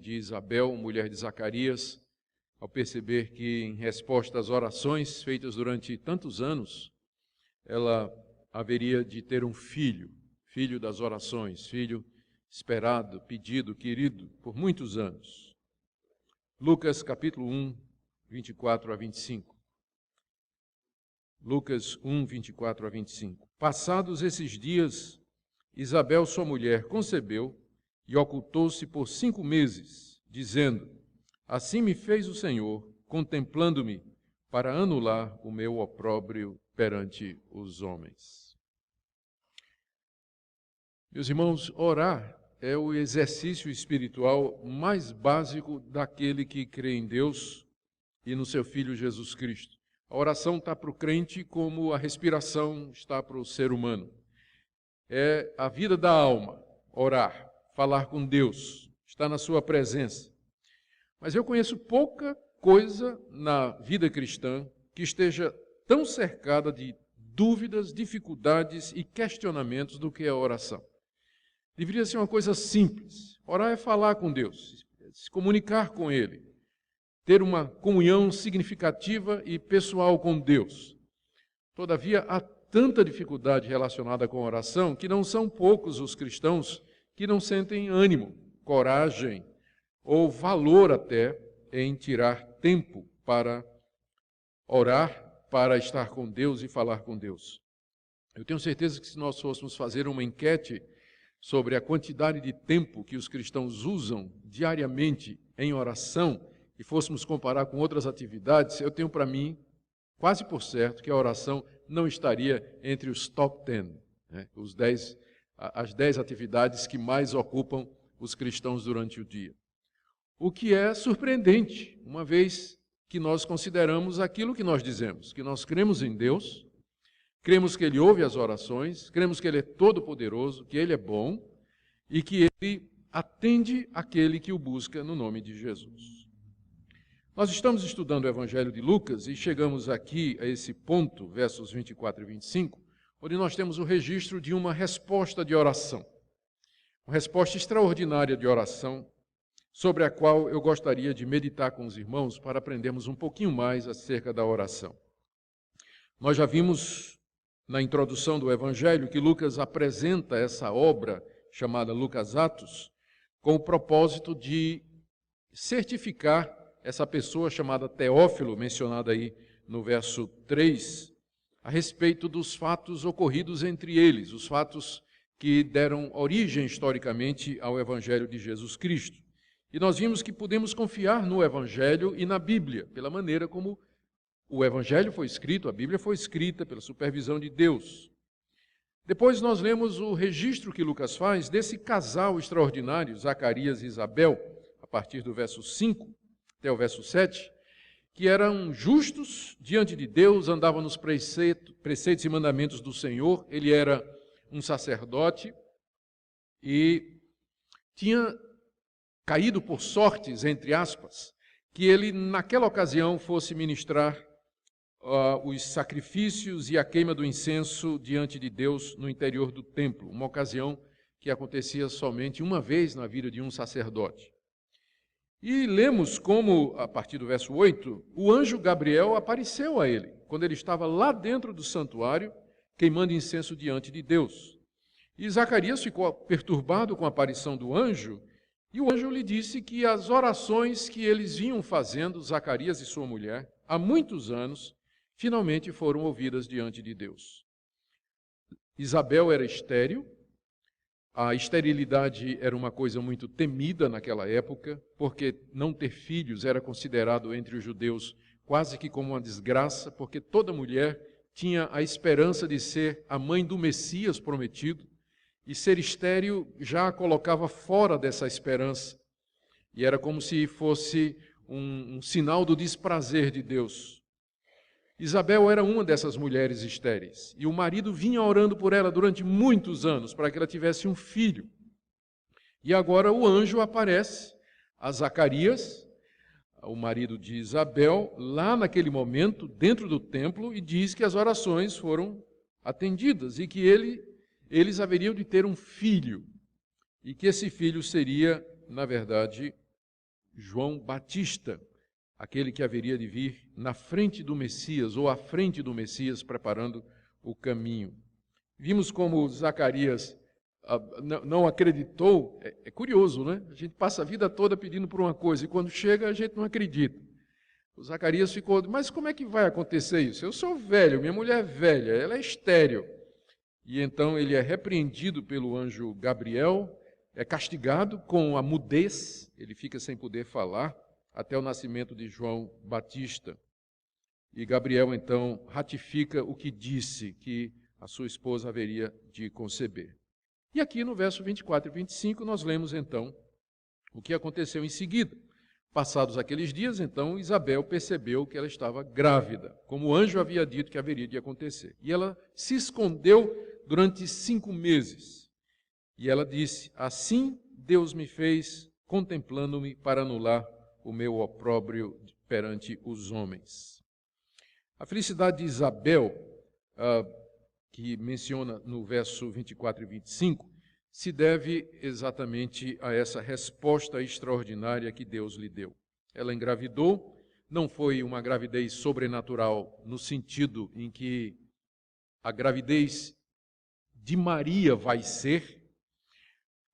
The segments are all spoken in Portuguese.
de Isabel, mulher de Zacarias, ao perceber que, em resposta às orações feitas durante tantos anos, ela haveria de ter um filho, filho das orações, filho esperado, pedido, querido por muitos anos. Lucas capítulo 1, 24 a 25. Lucas 1, 24 a 25. Passados esses dias, Isabel, sua mulher, concebeu e ocultou-se por 5 meses, dizendo: Assim me fez o Senhor, contemplando-me, para anular o meu opróbrio perante os homens. Meus irmãos, orar é o exercício espiritual mais básico daquele que crê em Deus e no seu Filho Jesus Cristo. A oração está para o crente como a respiração está para o ser humano. É a vida da alma, orar, falar com Deus, estar na sua presença. Mas eu conheço pouca coisa na vida cristã que esteja tão cercada de dúvidas, dificuldades e questionamentos do que a oração. Deveria ser uma coisa simples. Orar é falar com Deus, se comunicar com Ele, ter uma comunhão significativa e pessoal com Deus. Todavia, há tanta dificuldade relacionada com a oração que não são poucos os cristãos que não sentem ânimo, coragem ou valor até em tirar tempo para orar, para estar com Deus e falar com Deus. Eu tenho certeza que se nós fôssemos fazer uma enquete sobre a quantidade de tempo que os cristãos usam diariamente em oração e fôssemos comparar com outras atividades, eu tenho para mim, quase por certo, que a oração não estaria entre os top 10, né? As 10 atividades que mais ocupam os cristãos durante o dia. O que é surpreendente, uma vez que nós consideramos aquilo que nós dizemos, que nós cremos em Deus, cremos que Ele ouve as orações, cremos que Ele é todo-poderoso, que Ele é bom e que Ele atende aquele que o busca no nome de Jesus. Nós estamos estudando o Evangelho de Lucas e chegamos aqui a esse ponto, versos 24 e 25, onde nós temos o registro de uma resposta de oração. Uma resposta extraordinária de oração, sobre a qual eu gostaria de meditar com os irmãos para aprendermos um pouquinho mais acerca da oração. Nós já vimos na introdução do Evangelho que Lucas apresenta essa obra chamada Lucas Atos com o propósito de certificar essa pessoa chamada Teófilo, mencionada aí no verso 3, a respeito dos fatos ocorridos entre eles, os fatos que deram origem historicamente ao Evangelho de Jesus Cristo. E nós vimos que podemos confiar no Evangelho e na Bíblia, pela maneira como o Evangelho foi escrito, a Bíblia foi escrita pela supervisão de Deus. Depois nós lemos o registro que Lucas faz desse casal extraordinário, Zacarias e Isabel, a partir do verso 5 até o verso 7, que eram justos diante de Deus, andavam nos preceitos e mandamentos do Senhor. Ele era um sacerdote e tinha caído por sortes, entre aspas, que ele naquela ocasião fosse ministrar os sacrifícios e a queima do incenso diante de Deus no interior do templo, uma ocasião que acontecia somente uma vez na vida de um sacerdote. E lemos como, a partir do verso 8, o anjo Gabriel apareceu a ele, quando ele estava lá dentro do santuário, queimando incenso diante de Deus. E Zacarias ficou perturbado com a aparição do anjo, e o anjo lhe disse que as orações que eles vinham fazendo, Zacarias e sua mulher, há muitos anos, finalmente foram ouvidas diante de Deus. Isabel era estéril. A esterilidade era uma coisa muito temida naquela época, porque não ter filhos era considerado entre os judeus quase que como uma desgraça, porque toda mulher tinha a esperança de ser a mãe do Messias prometido, e ser estéril já a colocava fora dessa esperança. E era como se fosse um sinal do desprazer de Deus. Isabel era uma dessas mulheres estéreis, e o marido vinha orando por ela durante muitos anos, para que ela tivesse um filho. E agora o anjo aparece a Zacarias, o marido de Isabel, lá naquele momento, dentro do templo, e diz que as orações foram atendidas, e que eles haveriam de ter um filho, e que esse filho seria, na verdade, João Batista, aquele que haveria de vir na frente do Messias, ou à frente do Messias, preparando o caminho. Vimos como Zacarias não acreditou. É curioso, né? A gente passa a vida toda pedindo por uma coisa, e quando chega a gente não acredita. O Zacarias ficou, mas como é que vai acontecer isso? Eu sou velho, minha mulher é velha, ela é estéril. E então ele é repreendido pelo anjo Gabriel, é castigado com a mudez, ele fica sem poder falar, até o nascimento de João Batista. E Gabriel então ratifica o que disse, que a sua esposa haveria de conceber. E aqui no verso 24 e 25 nós lemos então o que aconteceu em seguida. Passados aqueles dias, então, Isabel percebeu que ela estava grávida, como o anjo havia dito que haveria de acontecer. E ela se escondeu durante 5 meses. E ela disse, assim Deus me fez, contemplando-me para anular o meu opróbrio perante os homens. A felicidade de Isabel, que menciona no verso 24 e 25, se deve exatamente a essa resposta extraordinária que Deus lhe deu. Ela engravidou, não foi uma gravidez sobrenatural no sentido em que a gravidez de Maria vai ser,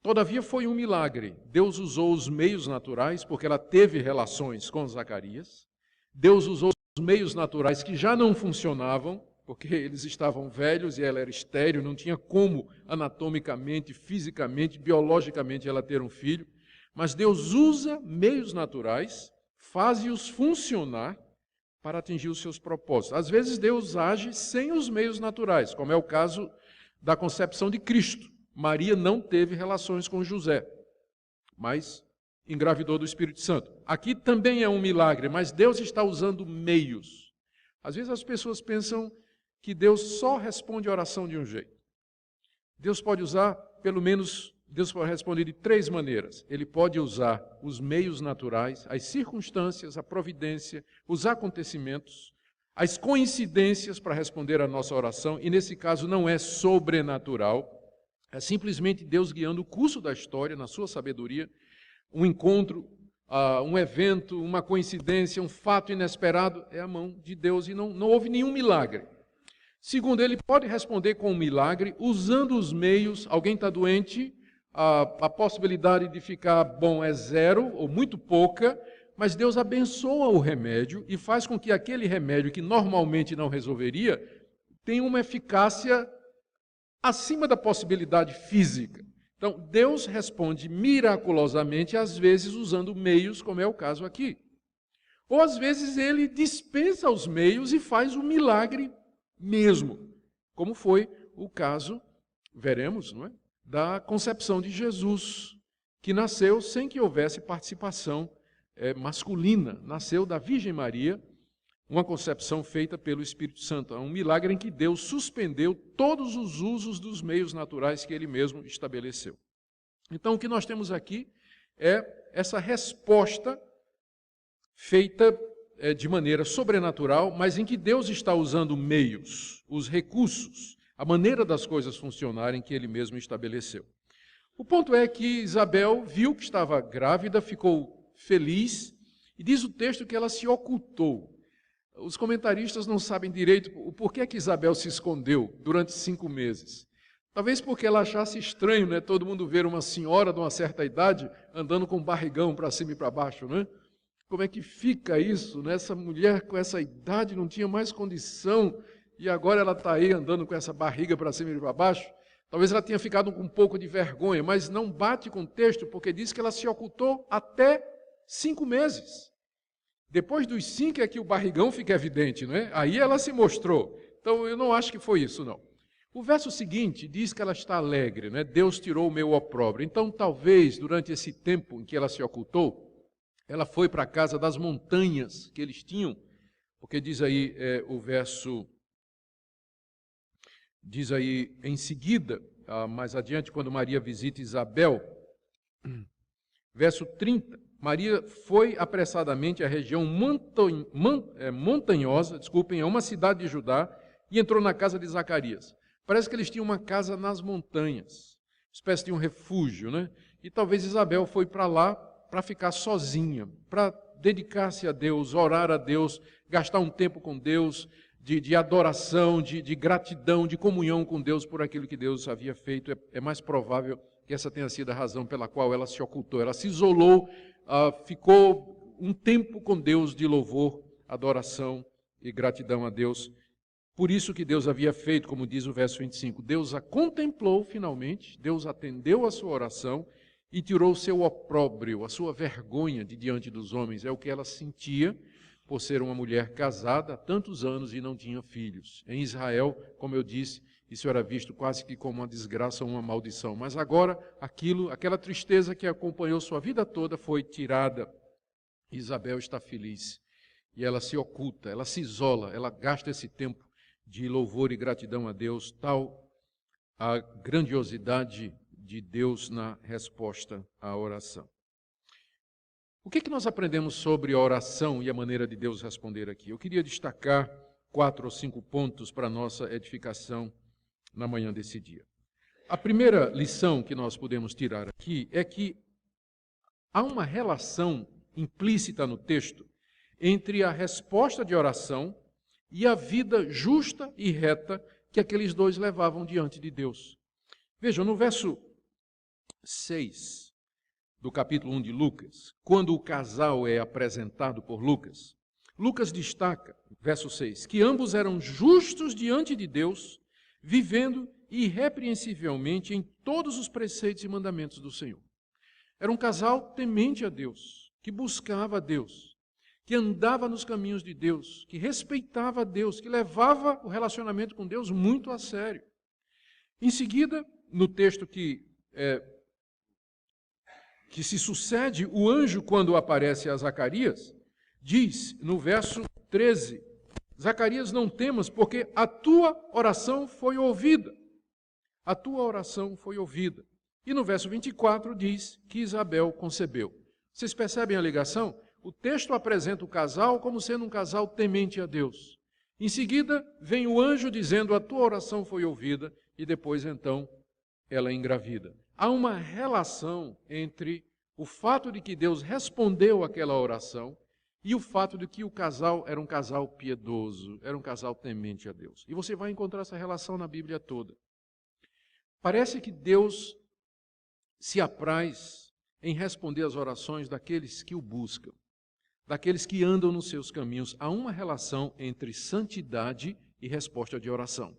todavia foi um milagre. Deus usou os meios naturais, porque ela teve relações com Zacarias. Deus usou os meios naturais que já não funcionavam, porque eles estavam velhos e ela era estéril, não tinha como anatomicamente, fisicamente, biologicamente ela ter um filho. Mas Deus usa meios naturais, faz-os funcionar para atingir os seus propósitos. Às vezes Deus age sem os meios naturais, como é o caso da concepção de Cristo. Maria não teve relações com José, mas engravidou do Espírito Santo. Aqui também é um milagre, mas Deus está usando meios. Às vezes as pessoas pensam que Deus só responde a oração de um jeito. Deus pode usar, pelo menos, Deus pode responder de 3 maneiras. Ele pode usar os meios naturais, as circunstâncias, a providência, os acontecimentos, as coincidências para responder à nossa oração, e nesse caso não é sobrenatural, é simplesmente Deus guiando o curso da história, na sua sabedoria, um encontro, um evento, uma coincidência, um fato inesperado, é a mão de Deus e não houve nenhum milagre. Segundo, ele pode responder com um milagre usando os meios. Alguém está doente, a possibilidade de ficar bom é 0 ou muito pouca, mas Deus abençoa o remédio e faz com que aquele remédio que normalmente não resolveria tenha uma eficácia acima da possibilidade física. Então, Deus responde miraculosamente, às vezes usando meios, como é o caso aqui. Ou às vezes ele dispensa os meios e faz o milagre mesmo, como foi o caso, veremos, não é? Da concepção de Jesus, que nasceu sem que houvesse participação masculina, nasceu da Virgem Maria, uma concepção feita pelo Espírito Santo. É um milagre em que Deus suspendeu todos os usos dos meios naturais que ele mesmo estabeleceu. Então, o que nós temos aqui é essa resposta feita de maneira sobrenatural, mas em que Deus está usando meios, os recursos, a maneira das coisas funcionarem que ele mesmo estabeleceu. O ponto é que Isabel viu que estava grávida, ficou feliz, e diz o texto que ela se ocultou. Os comentaristas não sabem direito o porquê que Isabel se escondeu durante 5 meses. Talvez porque ela achasse estranho, né, todo mundo ver uma senhora de uma certa idade andando com barrigão para cima e para baixo, né? Como é que fica isso, né? Essa mulher com essa idade não tinha mais condição e agora ela está aí andando com essa barriga para cima e para baixo. Talvez ela tenha ficado com um pouco de vergonha, mas não bate com o texto, porque diz que ela se ocultou até 5 meses. Depois dos 5 é que o barrigão fica evidente, não é? Aí ela se mostrou. Então eu não acho que foi isso, não. O verso seguinte diz que ela está alegre, né? Deus tirou o meu opróbrio. Então talvez durante esse tempo em que ela se ocultou, ela foi para a casa das montanhas que eles tinham, porque diz aí o verso, diz aí em seguida, mais adiante, quando Maria visita Isabel, verso 30, Maria foi apressadamente à região montanhosa, a uma cidade de Judá, e entrou na casa de Zacarias. Parece que eles tinham uma casa nas montanhas, espécie de um refúgio, né? E talvez Isabel foi para lá ficar sozinha, para dedicar-se a Deus, orar a Deus, gastar um tempo com Deus, de adoração, de gratidão, de comunhão com Deus por aquilo que Deus havia feito. É mais provável que essa tenha sido a razão pela qual ela se ocultou. Ela se isolou, ficou um tempo com Deus de louvor, adoração e gratidão a Deus. Por isso que Deus havia feito, como diz o verso 25, Deus a contemplou finalmente, Deus atendeu a sua oração e tirou o seu opróbrio, a sua vergonha de diante dos homens. É o que ela sentia por ser uma mulher casada há tantos anos e não tinha filhos. Em Israel, como eu disse, isso era visto quase que como uma desgraça ou uma maldição. Mas agora, aquela tristeza que acompanhou sua vida toda foi tirada. Isabel está feliz e ela se oculta, ela se isola, ela gasta esse tempo de louvor e gratidão a Deus, tal a grandiosidade de Deus na resposta à oração. O que nós aprendemos sobre a oração e a maneira de Deus responder aqui? Eu queria destacar 4 ou 5 pontos para a nossa edificação na manhã desse dia. A primeira lição que nós podemos tirar aqui é que há uma relação implícita no texto entre a resposta de oração e a vida justa e reta que aqueles dois levavam diante de Deus. Vejam, no verso 6 do capítulo 1 de Lucas, quando o casal é apresentado por Lucas, Lucas destaca, verso 6, que ambos eram justos diante de Deus, vivendo irrepreensivelmente em todos os preceitos e mandamentos do Senhor. Era um casal temente a Deus, que buscava a Deus, que andava nos caminhos de Deus, que respeitava a Deus, que levava o relacionamento com Deus muito a sério. Em seguida, no texto que se sucede, o anjo, quando aparece a Zacarias, diz no verso 13, Zacarias, não temas, porque a tua oração foi ouvida. A tua oração foi ouvida. E no verso 24 diz que Isabel concebeu. Vocês percebem a ligação? O texto apresenta o casal como sendo um casal temente a Deus. Em seguida, vem o anjo dizendo, a tua oração foi ouvida, e depois, então, ela engravida. Há uma relação entre o fato de que Deus respondeu àquela oração e o fato de que o casal era um casal piedoso, era um casal temente a Deus. E você vai encontrar essa relação na Bíblia toda. Parece que Deus se apraz em responder às orações daqueles que o buscam, daqueles que andam nos seus caminhos. Há uma relação entre santidade e resposta de oração.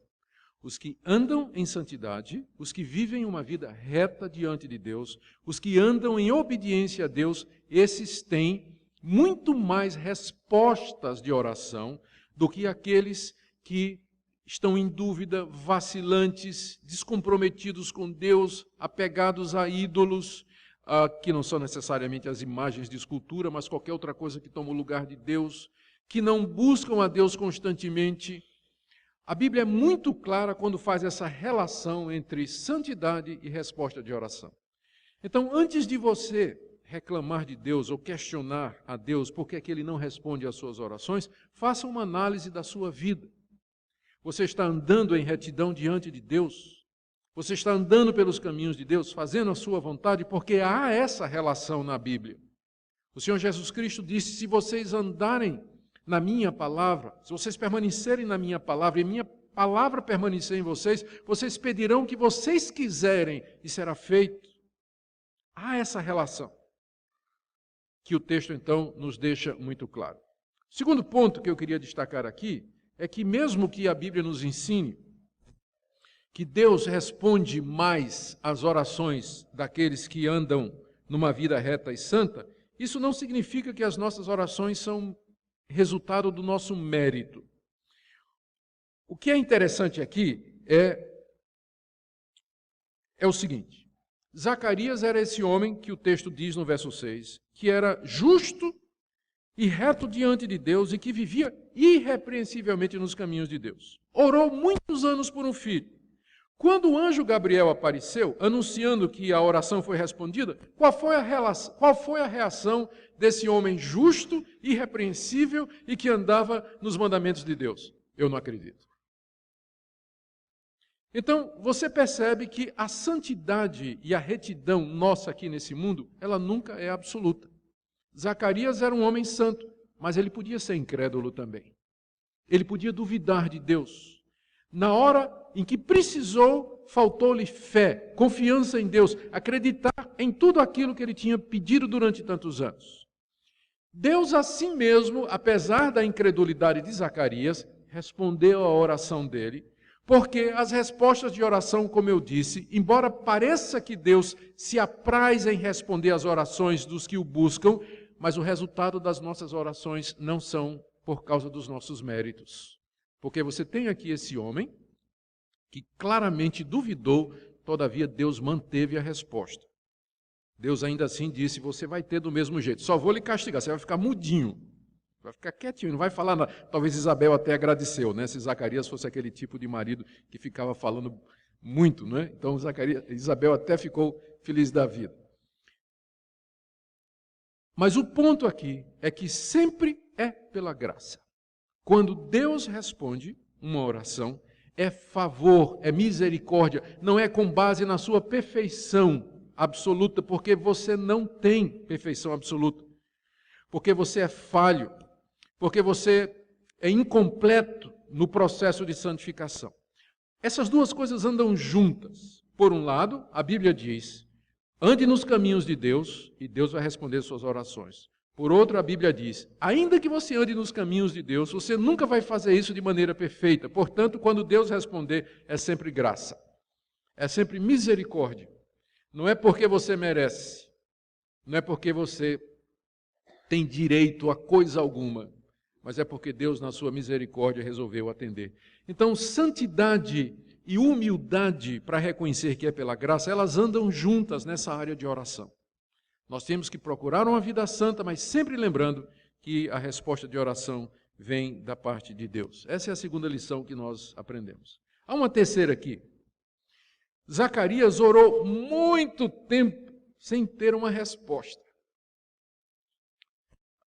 Os que andam em santidade, os que vivem uma vida reta diante de Deus, os que andam em obediência a Deus, esses têm muito mais respostas de oração do que aqueles que estão em dúvida, vacilantes, descomprometidos com Deus, apegados a ídolos, que não são necessariamente as imagens de escultura, mas qualquer outra coisa que toma o lugar de Deus, que não buscam a Deus constantemente. A Bíblia é muito clara quando faz essa relação entre santidade e resposta de oração. Então, antes de você reclamar de Deus ou questionar a Deus porque é que Ele não responde às suas orações, faça uma análise da sua vida. Você está andando em retidão diante de Deus? Você está andando pelos caminhos de Deus, fazendo a sua vontade? Porque há essa relação na Bíblia. O Senhor Jesus Cristo disse, se vocês andarem na minha palavra, se vocês permanecerem na minha palavra e minha palavra permanecer em vocês, vocês pedirão o que vocês quiserem e será feito. Há essa relação que o texto, então, nos deixa muito claro. O segundo ponto que eu queria destacar aqui é que mesmo que a Bíblia nos ensine que Deus responde mais às orações daqueles que andam numa vida reta e santa, isso não significa que as nossas orações são resultado do nosso mérito. O que é interessante aqui é o seguinte, Zacarias era esse homem que o texto diz no verso 6, que era justo e reto diante de Deus e que vivia irrepreensivelmente nos caminhos de Deus. Orou muitos anos por um filho. Quando o anjo Gabriel apareceu, anunciando que a oração foi respondida, qual foi a reação desse homem justo, irrepreensível e que andava nos mandamentos de Deus? Eu não acredito. Então, você percebe que a santidade e a retidão nossa aqui nesse mundo, ela nunca é absoluta. Zacarias era um homem santo, mas ele podia ser incrédulo também. Ele podia duvidar de Deus. Na hora em que precisou, faltou-lhe fé, confiança em Deus, acreditar em tudo aquilo que ele tinha pedido durante tantos anos. Deus, assim mesmo, apesar da incredulidade de Zacarias, respondeu à oração dele, porque as respostas de oração, como eu disse, embora pareça que Deus se apraz em responder às orações dos que o buscam, mas o resultado das nossas orações não são por causa dos nossos méritos. Porque você tem aqui esse homem que claramente duvidou, todavia Deus manteve a resposta. Deus ainda assim disse, você vai ter do mesmo jeito, só vou lhe castigar, você vai ficar mudinho. Vai ficar quietinho, não vai falar nada. Talvez Isabel até agradeceu, né? Se Zacarias fosse aquele tipo de marido que ficava falando muito, né? Então Isabel até ficou feliz da vida. Mas o ponto aqui é que sempre é pela graça. Quando Deus responde uma oração, é favor, é misericórdia, não é com base na sua perfeição absoluta, porque você não tem perfeição absoluta, porque você é falho, porque você é incompleto no processo de santificação. Essas duas coisas andam juntas. Por um lado, a Bíblia diz, ande nos caminhos de Deus e Deus vai responder suas orações. Por outro, a Bíblia diz, ainda que você ande nos caminhos de Deus, você nunca vai fazer isso de maneira perfeita. Portanto, quando Deus responder, é sempre graça. É sempre misericórdia. Não é porque você merece. Não é porque você tem direito a coisa alguma. Mas é porque Deus, na sua misericórdia, resolveu atender. Então, santidade e humildade para reconhecer que é pela graça, elas andam juntas nessa área de oração. Nós temos que procurar uma vida santa, mas sempre lembrando que a resposta de oração vem da parte de Deus. Essa é a segunda lição que nós aprendemos. Há uma terceira aqui. Zacarias orou muito tempo sem ter uma resposta.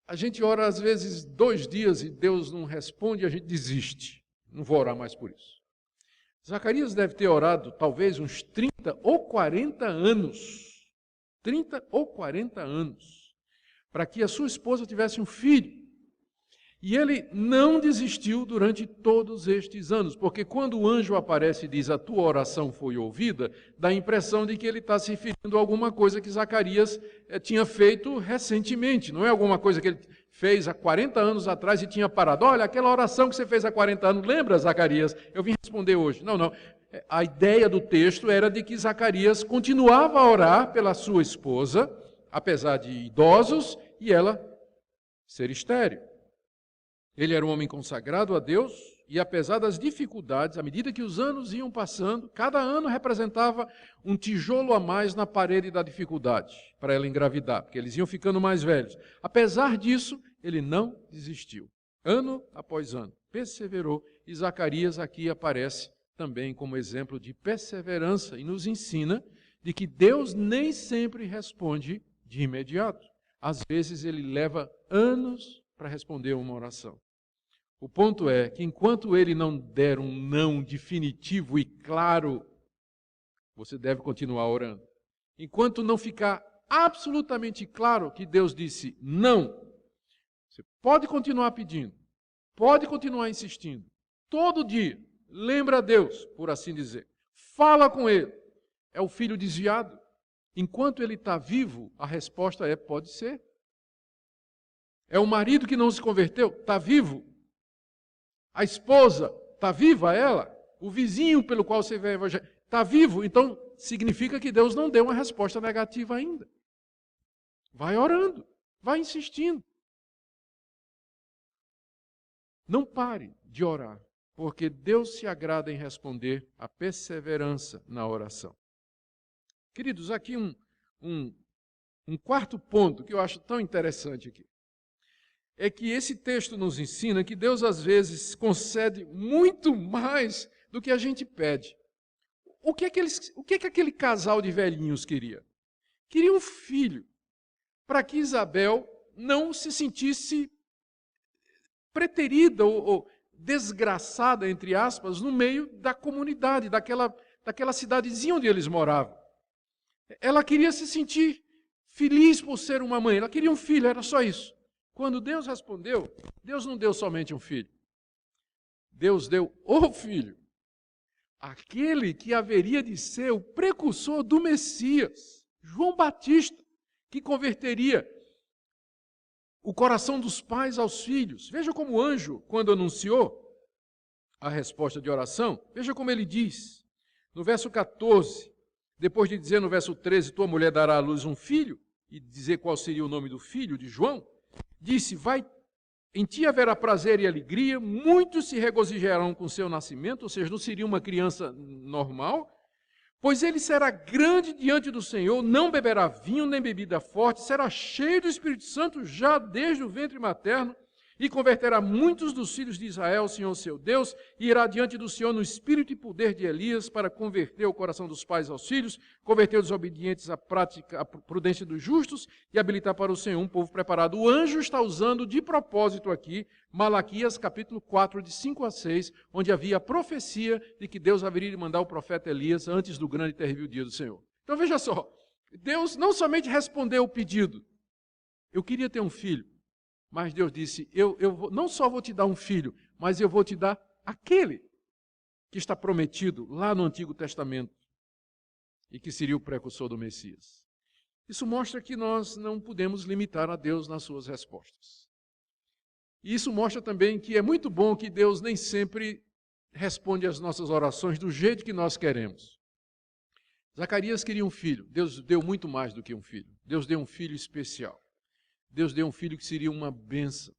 A gente ora às vezes 2 dias e Deus não responde e a gente desiste. Não vou orar mais por isso. Zacarias deve ter orado talvez uns 30 ou 40 anos. 30 ou 40 anos. Para que a sua esposa tivesse um filho. E ele não desistiu durante todos estes anos, porque quando o anjo aparece e diz a tua oração foi ouvida, dá a impressão de que ele está se referindo a alguma coisa que Zacarias tinha feito recentemente, não é alguma coisa que ele fez há 40 anos atrás e tinha parado. Olha, aquela oração que você fez há 40 anos, lembra, Zacarias? Eu vim responder hoje. Não. A ideia do texto era de que Zacarias continuava a orar pela sua esposa, apesar de idosos, e ela ser estéril. Ele era um homem consagrado a Deus e, apesar das dificuldades, à medida que os anos iam passando, cada ano representava um tijolo a mais na parede da dificuldade para ela engravidar, porque eles iam ficando mais velhos. Apesar disso, ele não desistiu. Ano após ano, perseverou e Zacarias aqui aparece também como exemplo de perseverança e nos ensina de que Deus nem sempre responde de imediato. Às vezes ele leva anos para responder uma oração. O ponto é que enquanto ele não der um não definitivo e claro, você deve continuar orando. Enquanto não ficar absolutamente claro que Deus disse não, você pode continuar pedindo, pode continuar insistindo. Todo dia, lembra a Deus, por assim dizer. Fala com Ele. É o filho desviado. Enquanto ele está vivo, a resposta é pode ser. É o marido que não se converteu, está vivo. A esposa, está viva ela? O vizinho pelo qual você vê o evangelho, está vivo? Então, significa que Deus não deu uma resposta negativa ainda. Vai orando, vai insistindo. Não pare de orar, porque Deus se agrada em responder a perseverança na oração. Queridos, aqui um quarto ponto que eu acho tão interessante aqui. É que esse texto nos ensina que Deus às vezes concede muito mais do que a gente pede. O que é que aquele casal de velhinhos queria? Queria um filho, para que Isabel não se sentisse preterida ou desgraçada, entre aspas, no meio da comunidade, daquela cidadezinha onde eles moravam. Ela queria se sentir feliz por ser uma mãe, ela queria um filho, era só isso. Quando Deus respondeu, Deus não deu somente um filho. Deus deu o filho, aquele que haveria de ser o precursor do Messias, João Batista, que converteria o coração dos pais aos filhos. Veja como o anjo, quando anunciou a resposta de oração, veja como ele diz, no verso 14, depois de dizer no verso 13, tua mulher dará à luz um filho, e dizer qual seria o nome do filho de João, disse, em ti haverá prazer e alegria, muitos se regozijarão com seu nascimento, ou seja, não seria uma criança normal, pois ele será grande diante do Senhor, não beberá vinho nem bebida forte, será cheio do Espírito Santo já desde o ventre materno, e converterá muitos dos filhos de Israel ao Senhor seu Deus, e irá diante do Senhor no espírito e poder de Elias, para converter o coração dos pais aos filhos, converter os obedientes à prática, à prudência dos justos, e habilitar para o Senhor um povo preparado. O anjo está usando de propósito aqui, Malaquias capítulo 4, de 5 a 6, onde havia a profecia de que Deus haveria de mandar o profeta Elias antes do grande e terrível dia do Senhor. Então veja só, Deus não somente respondeu o pedido, eu queria ter um filho, mas Deus disse, eu não só vou te dar um filho, mas eu vou te dar aquele que está prometido lá no Antigo Testamento e que seria o precursor do Messias. Isso mostra que nós não podemos limitar a Deus nas suas respostas. E isso mostra também que é muito bom que Deus nem sempre responde às nossas orações do jeito que nós queremos. Zacarias queria um filho, Deus deu muito mais do que um filho. Deus deu um filho especial. Deus deu um filho que seria uma bênção,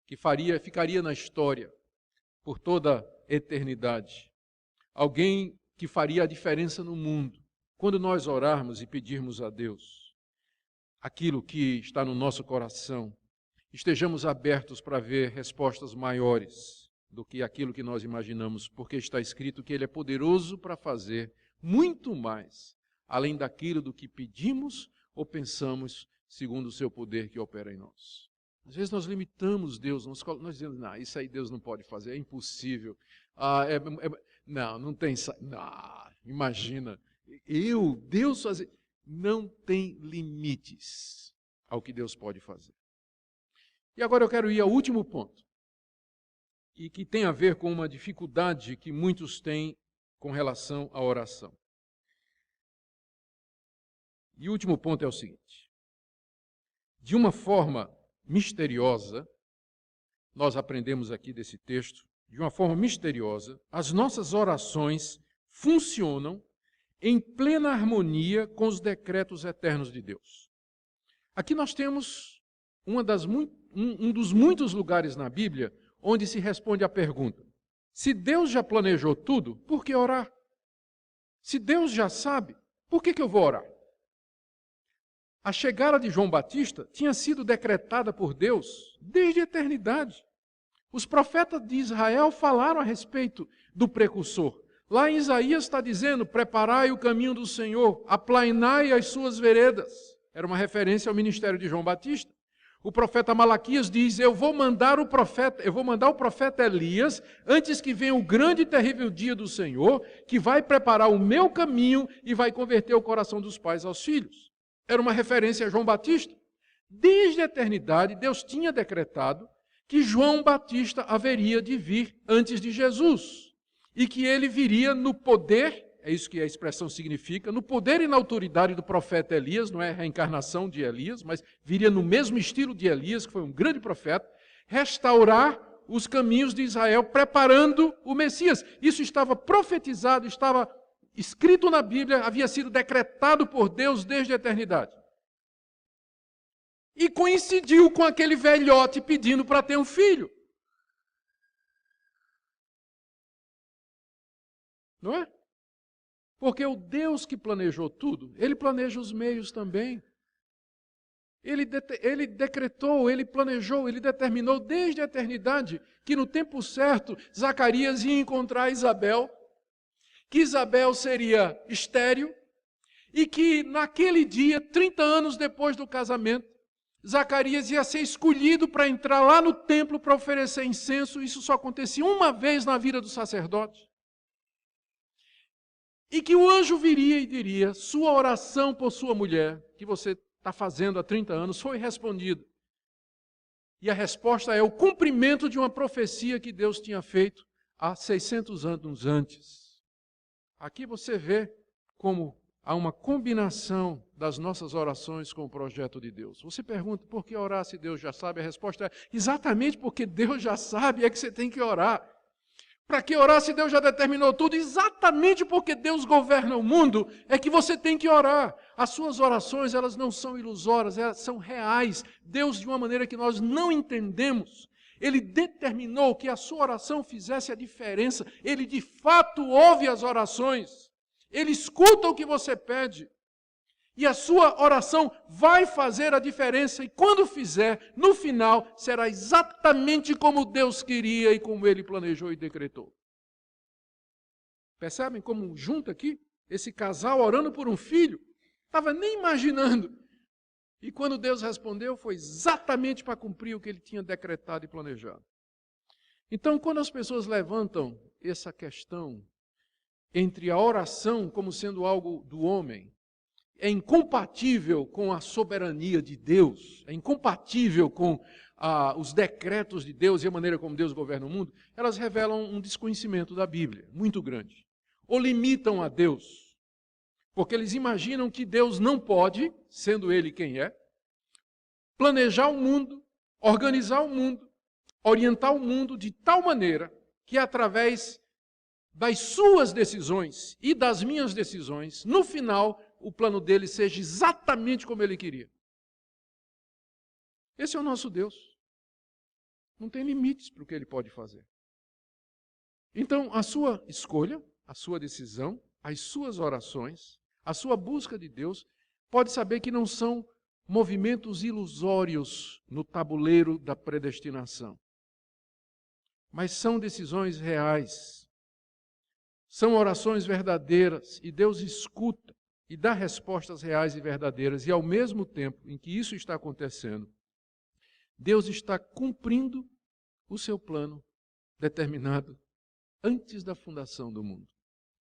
que ficaria na história por toda a eternidade. Alguém que faria a diferença no mundo. Quando nós orarmos e pedirmos a Deus aquilo que está no nosso coração, estejamos abertos para ver respostas maiores do que aquilo que nós imaginamos, porque está escrito que Ele é poderoso para fazer muito mais, além daquilo do que pedimos ou pensamos, segundo o seu poder que opera em nós. Às vezes nós limitamos Deus, nós dizemos, não, isso aí Deus não pode fazer, é impossível. Não tem... Não, imagina, Deus fazer... Não tem limites ao que Deus pode fazer. E agora eu quero ir ao último ponto, e que tem a ver com uma dificuldade que muitos têm com relação à oração. E o último ponto é o seguinte. De uma forma misteriosa, nós aprendemos aqui desse texto, de uma forma misteriosa, as nossas orações funcionam em plena harmonia com os decretos eternos de Deus. Aqui nós temos um dos muitos lugares na Bíblia onde se responde à pergunta, se Deus já planejou tudo, por que orar? Se Deus já sabe, por que eu vou orar? A chegada de João Batista tinha sido decretada por Deus desde a eternidade. Os profetas de Israel falaram a respeito do precursor. Lá em Isaías está dizendo, preparai o caminho do Senhor, aplainai as suas veredas. Era uma referência ao ministério de João Batista. O profeta Malaquias diz, eu vou mandar o profeta Elias, antes que venha o grande e terrível dia do Senhor, que vai preparar o meu caminho e vai converter o coração dos pais aos filhos. Era uma referência a João Batista. Desde a eternidade, Deus tinha decretado que João Batista haveria de vir antes de Jesus. E que ele viria no poder, é isso que a expressão significa, no poder e na autoridade do profeta Elias, não é a reencarnação de Elias, mas viria no mesmo estilo de Elias, que foi um grande profeta, restaurar os caminhos de Israel, preparando o Messias. Isso estava profetizado, estava escrito na Bíblia, havia sido decretado por Deus desde a eternidade. E coincidiu com aquele velhote pedindo para ter um filho. Não é? Porque o Deus que planejou tudo, Ele planeja os meios também. Ele decretou, Ele planejou, Ele determinou desde a eternidade que no tempo certo Zacarias ia encontrar Isabel, que Isabel seria estéril e que naquele dia, 30 anos depois do casamento, Zacarias ia ser escolhido para entrar lá no templo para oferecer incenso. Isso só acontecia uma vez na vida do sacerdote. E que o anjo viria e diria: sua oração por sua mulher, que você está fazendo há 30 anos, foi respondida. E a resposta é o cumprimento de uma profecia que Deus tinha feito há 600 anos antes. Aqui você vê como há uma combinação das nossas orações com o projeto de Deus. Você pergunta, por que orar se Deus já sabe? A resposta é, exatamente porque Deus já sabe é que você tem que orar. Para que orar se Deus já determinou tudo? Exatamente porque Deus governa o mundo é que você tem que orar. As suas orações, elas não são ilusórias, elas são reais. Deus, de uma maneira que nós não entendemos, Ele determinou que a sua oração fizesse a diferença. Ele de fato ouve as orações. Ele escuta o que você pede. E a sua oração vai fazer a diferença. E quando fizer, no final, será exatamente como Deus queria e como Ele planejou e decretou. Percebem como junta aqui? Esse casal orando por um filho. Estava nem imaginando. E quando Deus respondeu, foi exatamente para cumprir o que Ele tinha decretado e planejado. Então, quando as pessoas levantam essa questão entre a oração como sendo algo do homem, é incompatível com a soberania de Deus, é incompatível com os decretos de Deus e a maneira como Deus governa o mundo, elas revelam um desconhecimento da Bíblia, muito grande. Ou limitam a Deus, porque eles imaginam que Deus não pode, sendo Ele quem é, planejar o mundo, organizar o mundo, orientar o mundo de tal maneira que através das suas decisões e das minhas decisões, no final, o plano dele seja exatamente como ele queria. Esse é o nosso Deus. Não tem limites para o que ele pode fazer. Então, a sua escolha, a sua decisão, as suas orações, a sua busca de Deus, pode saber que não são movimentos ilusórios no tabuleiro da predestinação, mas são decisões reais. São orações verdadeiras e Deus escuta e dá respostas reais e verdadeiras. E ao mesmo tempo em que isso está acontecendo, Deus está cumprindo o seu plano determinado antes da fundação do mundo,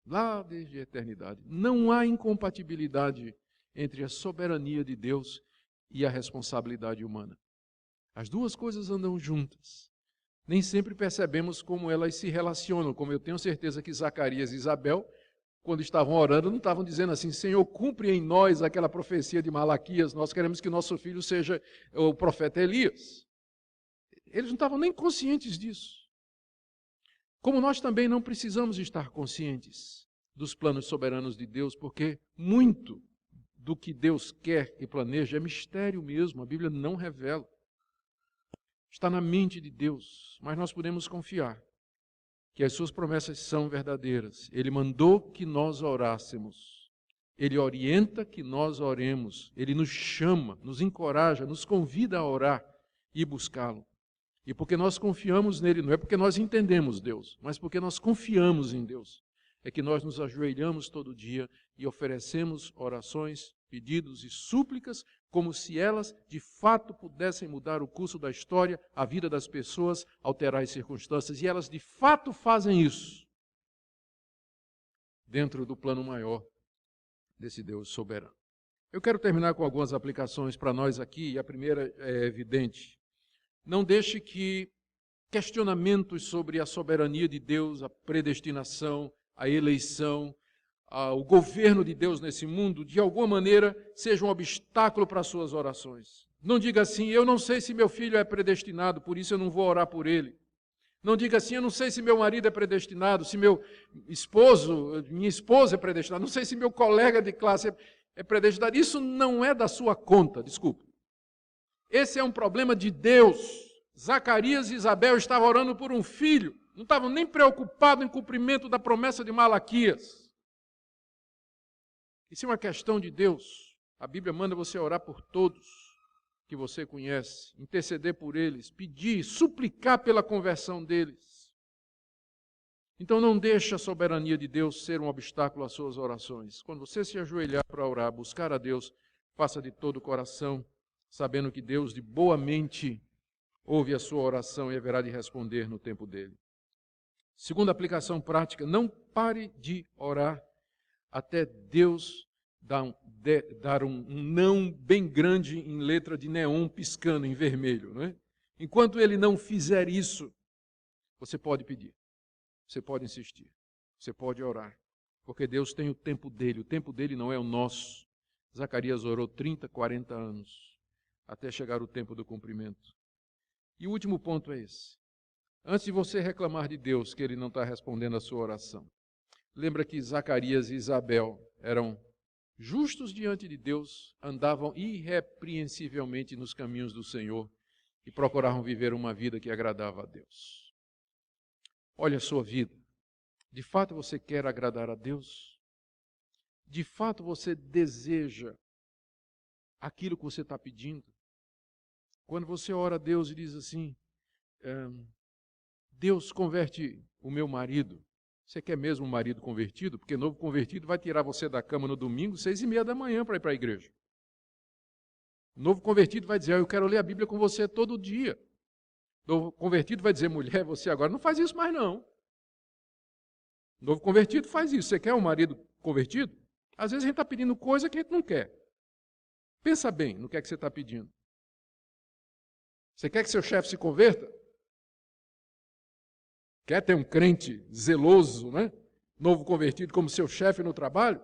lá desde a eternidade. Não há incompatibilidade entre a soberania de Deus e a responsabilidade humana. As duas coisas andam juntas. Nem sempre percebemos como elas se relacionam, como eu tenho certeza que Zacarias e Isabel, quando estavam orando, não estavam dizendo assim: Senhor, cumpre em nós aquela profecia de Malaquias, nós queremos que nosso filho seja o profeta Elias. Eles não estavam nem conscientes disso. Como nós também não precisamos estar conscientes dos planos soberanos de Deus, porque muito do que Deus quer e planeja é mistério mesmo, a Bíblia não revela. Está na mente de Deus, mas nós podemos confiar que as suas promessas são verdadeiras. Ele mandou que nós orássemos. Ele orienta que nós oremos. Ele nos chama, nos encoraja, nos convida a orar e buscá-lo. E porque nós confiamos nele, não é porque nós entendemos Deus, mas porque nós confiamos em Deus, é que nós nos ajoelhamos todo dia e oferecemos orações, pedidos e súplicas, como se elas de fato pudessem mudar o curso da história, a vida das pessoas, alterar as circunstâncias, e elas de fato fazem isso dentro do plano maior desse Deus soberano. Eu quero terminar com algumas aplicações para nós aqui, e a primeira é evidente. Não deixe que questionamentos sobre a soberania de Deus, a predestinação, a eleição, o governo de Deus nesse mundo, de alguma maneira, seja um obstáculo para as suas orações. Não diga assim: eu não sei se meu filho é predestinado, por isso eu não vou orar por ele. Não diga assim: eu não sei se meu marido é predestinado, se meu esposo, minha esposa é predestinada, não sei se meu colega de classe é predestinado. Isso não é da sua conta, desculpa. Esse é um problema de Deus. Zacarias e Isabel estavam orando por um filho, não estavam nem preocupados em cumprimento da promessa de Malaquias. Isso é uma questão de Deus. A Bíblia manda você orar por todos que você conhece, interceder por eles, pedir, suplicar pela conversão deles. Então não deixe a soberania de Deus ser um obstáculo às suas orações. Quando você se ajoelhar para orar, buscar a Deus, faça de todo o coração, sabendo que Deus de boa mente ouve a sua oração e haverá de responder no tempo dele. Segunda aplicação prática, não pare de orar até Deus dar um não bem grande em letra de neon piscando em vermelho. Não é? Enquanto ele não fizer isso, você pode pedir, você pode insistir, você pode orar, porque Deus tem o tempo dele não é o nosso. Zacarias orou 30, 40 anos, até chegar o tempo do cumprimento. E o último ponto é esse. Antes de você reclamar de Deus que ele não está respondendo a sua oração, lembra que Zacarias e Isabel eram justos diante de Deus, andavam irrepreensivelmente nos caminhos do Senhor e procuravam viver uma vida que agradava a Deus. Olha a sua vida. De fato você quer agradar a Deus? De fato você deseja aquilo que você está pedindo? Quando você ora a Deus e diz assim, Deus converte o meu marido. Você quer mesmo um marido convertido? Porque novo convertido vai tirar você da cama no domingo, 6:30 da manhã para ir para a igreja. Novo convertido vai dizer, eu quero ler a Bíblia com você todo dia. Novo convertido vai dizer, mulher, você agora não faz isso mais não. Novo convertido faz isso. Você quer um marido convertido? Às vezes a gente está pedindo coisa que a gente não quer. Pensa bem no que é que você está pedindo. Você quer que seu chefe se converta? Quer ter um crente zeloso, né? Novo convertido como seu chefe no trabalho?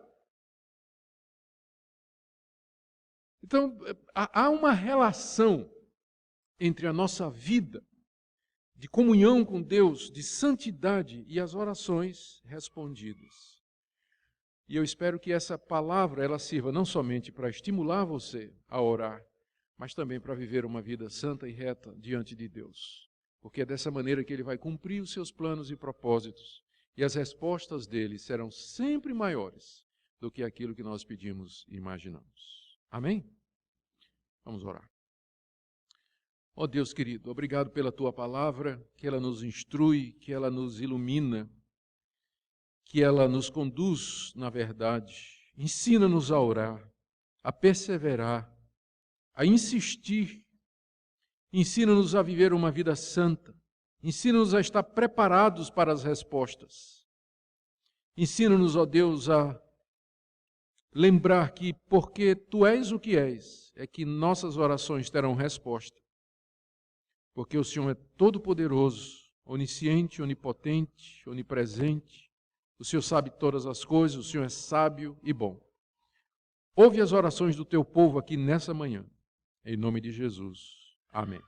Então, há uma relação entre a nossa vida de comunhão com Deus, de santidade e as orações respondidas. E eu espero que essa palavra ela sirva não somente para estimular você a orar, mas também para viver uma vida santa e reta diante de Deus. Porque é dessa maneira que Ele vai cumprir os seus planos e propósitos. E as respostas dele serão sempre maiores do que aquilo que nós pedimos e imaginamos. Amém? Vamos orar. Ó Deus querido, obrigado pela Tua palavra, que ela nos instrui, que ela nos ilumina, que ela nos conduz na verdade. Ensina-nos a orar, a perseverar, a insistir. Ensina-nos a viver uma vida santa. Ensina-nos a estar preparados para as respostas. Ensina-nos, ó Deus, a lembrar que porque Tu és o que és, é que nossas orações terão resposta. Porque o Senhor é todo-poderoso, onisciente, onipotente, onipresente. O Senhor sabe todas as coisas, o Senhor é sábio e bom. Ouve as orações do Teu povo aqui nessa manhã. Em nome de Jesus. Amém.